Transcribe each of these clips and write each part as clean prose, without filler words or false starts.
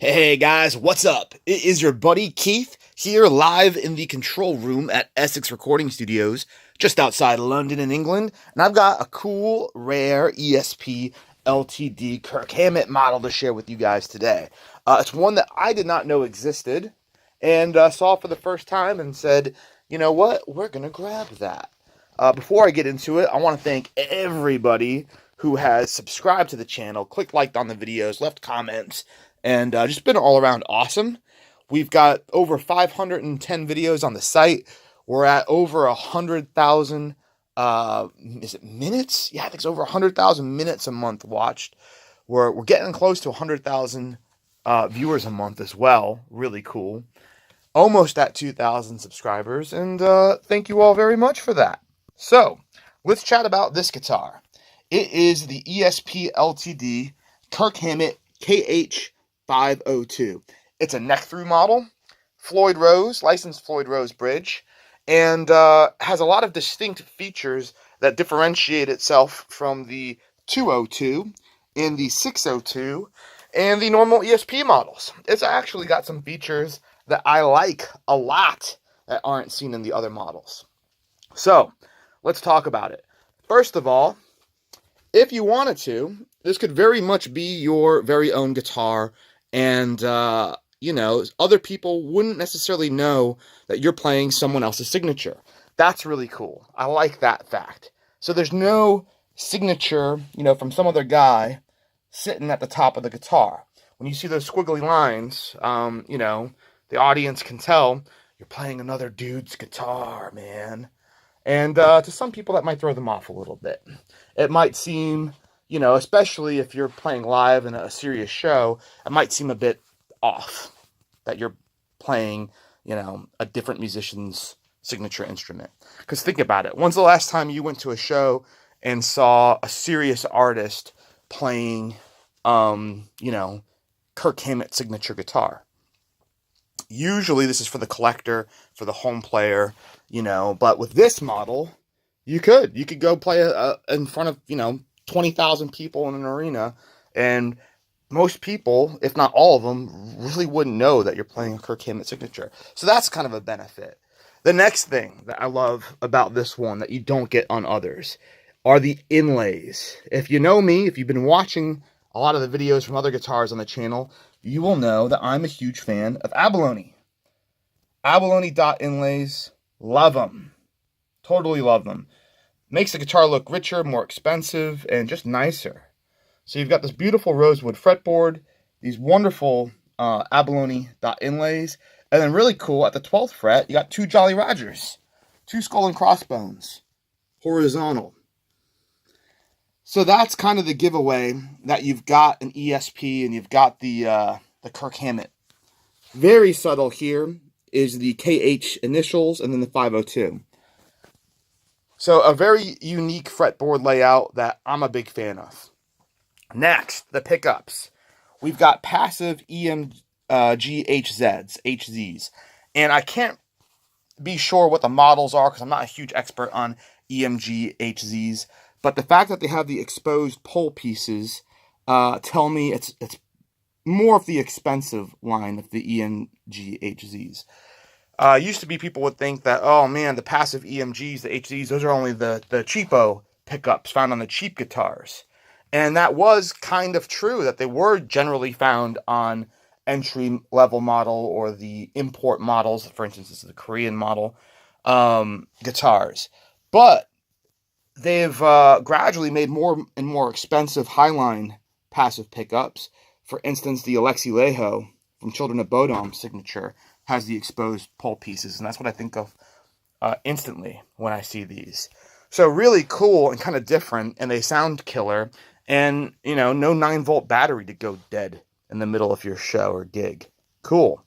Hey guys, what's up? It is your buddy Keith here live in the control room at Essex Recording Studios, just outside London in England, and I've got a cool, rare ESP LTD Kirk Hammett model to share with you guys today. It's one that I did not know existed, and saw for the first time and said, you know what, we're going to grab that. Before I get into it, I want to thank everybody who has subscribed to the channel, clicked like on the videos, left comments, and just been all around awesome. We've got over 510 videos on the site. We're at over 100,000, is it minutes? Yeah, I think it's over 100,000 minutes a month watched. We're getting close to 100,000 viewers a month as well. Really cool. Almost at 2,000 subscribers, and thank you all very much for that. So, let's chat about this guitar. It is the ESP LTD Kirk Hammett KH-502. It's a neck-thru model, Floyd Rose, licensed Floyd Rose bridge, and has a lot of distinct features that differentiate itself from the 202 and the 602 and the normal ESP models. It's actually got some features that I like a lot that aren't seen in the other models. So, let's talk about it. First of all, if you wanted to, this could very much be your very own guitar, and, other people wouldn't necessarily know that you're playing someone else's signature. That's really cool. I like that fact. So there's no signature, from some other guy sitting at the top of the guitar. When you see those squiggly lines, the audience can tell you're playing another dude's guitar, man. And to some people, that might throw them off a little bit. It might seem, especially if you're playing live in a serious show, it might seem a bit off that you're playing, a different musician's signature instrument. Because think about it. When's the last time you went to a show and saw a serious artist playing, Kirk Hammett signature guitar? Usually this is for the collector, for the home player, but with this model, you could go play in front of, 20,000 people in an arena, and most people, if not all of them, really wouldn't know that you're playing a Kirk Hammett signature. So that's kind of a benefit. The next thing that I love about this one that you don't get on others are the inlays. If you know me, if you've been watching a lot of the videos from other guitars on the channel, you will know that I'm a huge fan of abalone. Abalone dot inlays, love them. Totally love them. Makes the guitar look richer, more expensive, and just nicer. So you've got this beautiful rosewood fretboard, these wonderful abalone dot inlays, and then really cool, at the 12th fret, you got two Jolly Rogers, two skull and crossbones, horizontal. So that's kind of the giveaway that you've got an ESP and you've got the Kirk Hammett. Very subtle here is the KH initials and then the 502. So a very unique fretboard layout that I'm a big fan of. Next, the pickups. We've got passive EMG HZs. And I can't be sure what the models are because I'm not a huge expert on EMG HZs. But the fact that they have the exposed pole pieces tell me it's more of the expensive line of the EMG HZs. Used to be people would think that, oh man, the passive EMGs, the HZs, those are only the cheapo pickups found on the cheap guitars. And that was kind of true, that they were generally found on entry-level model or the import models. For instance, this is the Korean model guitars. But they've gradually made more and more expensive highline passive pickups. For instance, the Alexi Laiho from Children of Bodom signature has the exposed pole pieces, and that's what I think of instantly when I see these. So really cool and kind of different, and they sound killer, and, no 9-volt battery to go dead in the middle of your show or gig. Cool.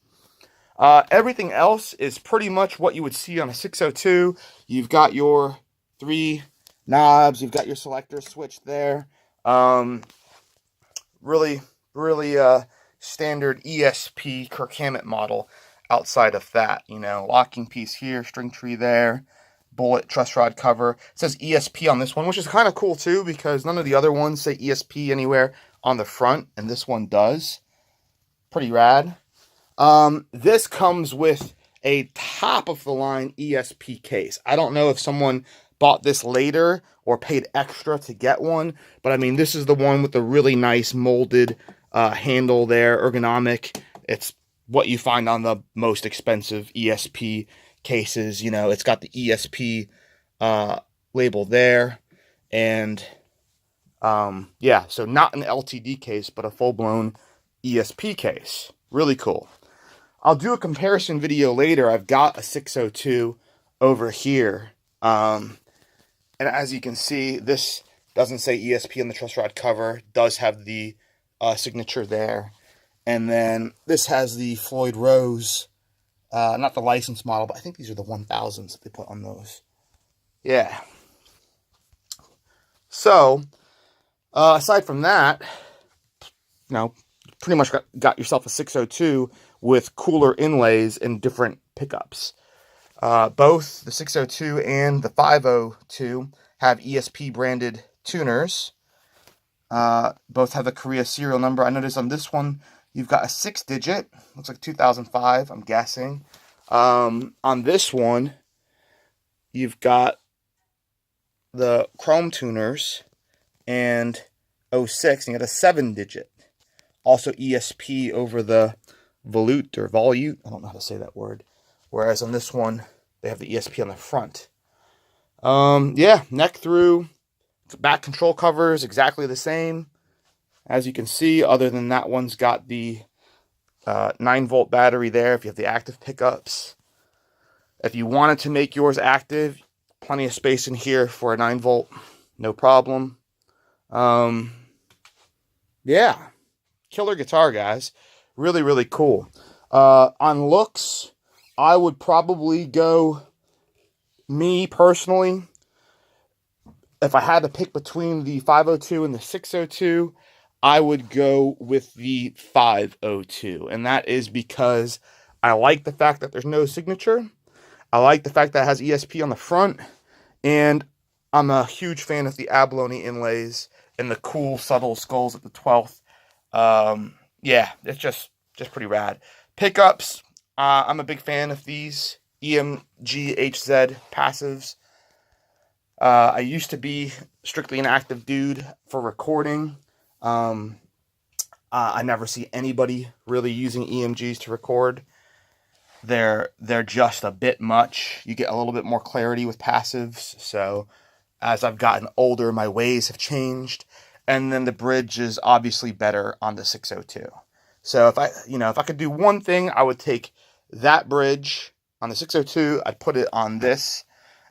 Everything else is pretty much what you would see on a 602. You've got your 3 knobs, you've got your selector switch there. Really standard ESP Kirk Hammett model. Outside of that, locking piece here, string tree there, bullet truss rod cover. It says ESP on this one, which is kind of cool too, because none of the other ones say ESP anywhere on the front, and this one does. pretty rad. This comes with a top-of-the-line ESP case. I don't know if someone bought this later or paid extra to get one, but I mean, this is the one with the really nice molded handle there, ergonomic. It's what you find on the most expensive ESP cases. You know, it's got the ESP label there, and yeah, so not an LTD case, but a full-blown ESP case. Really cool. I'll do a comparison video later. I've got a 602 over here, and as you can see, this doesn't say ESP on the truss rod cover. It does have the signature there. And then this has the Floyd Rose, not the license model, but I think these are the 1000s that they put on those. Yeah. So, aside from that, you know, pretty much got yourself a 602 with cooler inlays and different pickups. Both the 602 and the 502 have ESP branded tuners. Both have the Korea serial number. I noticed on this one, you've got a 6-digit, looks like 2005, I'm guessing. On this one, you've got the chrome tuners and 06, and you got a 7-digit. Also ESP over the volute or volute, I don't know how to say that word. Whereas on this one, they have the ESP on the front. Yeah, Neck-Thru, back control covers, exactly the same. As you can see, other than that one's got the 9-volt battery there if you have the active pickups. If you wanted to make yours active, plenty of space in here for a 9-volt, no problem. Yeah, killer guitar, guys. Really, really cool. On looks, I would probably go, me personally, if I had to pick between the 502 and the 602, I would go with the 502. And that is because I like the fact that there's no signature. I like the fact that it has ESP on the front. And I'm a huge fan of the abalone inlays and the cool, subtle skulls at the 12th. Yeah, it's just pretty rad. Pickups, I'm a big fan of these EMG HZ passives. I used to be strictly an active dude for recording. I never see anybody really using EMGs to record. They're just a bit much. You get a little bit more clarity with passives. So as I've gotten older, my ways have changed. And then the bridge is obviously better on the 602. So if I could do one thing, I would take that bridge on the 602, I'd put it on this,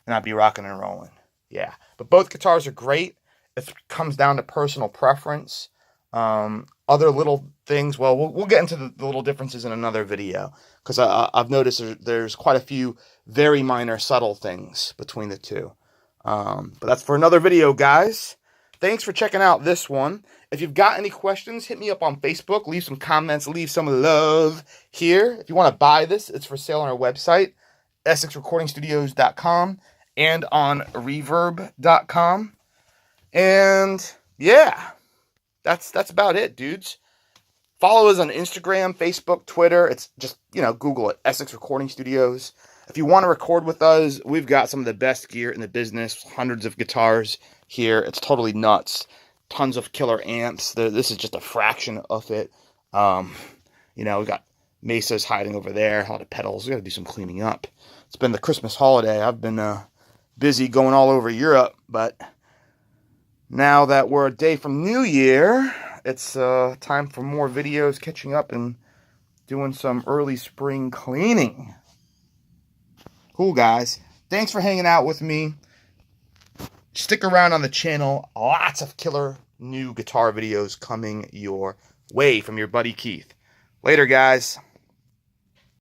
and I'd be rocking and rolling. Yeah, but both guitars are great. It comes down to personal preference. Other little things, well, we'll get into the little differences in another video, because I've noticed there's quite a few very minor, subtle things between the two. But that's for another video, guys. Thanks for checking out this one. If you've got any questions, hit me up on Facebook. Leave some comments. Leave some love here. If you want to buy this, it's for sale on our website, EssexRecordingStudios.com, and on Reverb.com. And yeah, that's about it, dudes. Follow us on Instagram, Facebook, Twitter. It's just, Google it, Essex Recording Studios. If you want to record with us, we've got some of the best gear in the business, hundreds of guitars here. It's totally nuts. Tons of killer amps. This is just a fraction of it. We got Mesas hiding over there, a lot of pedals. We got to do some cleaning up. It's been the Christmas holiday. I've been busy going all over Europe, but now that we're a day from New Year, it's time for more videos, catching up and doing some early spring cleaning. Cool, guys. Thanks for hanging out with me. Stick around on the channel. Lots of killer new guitar videos coming your way from your buddy Keith. Later, guys.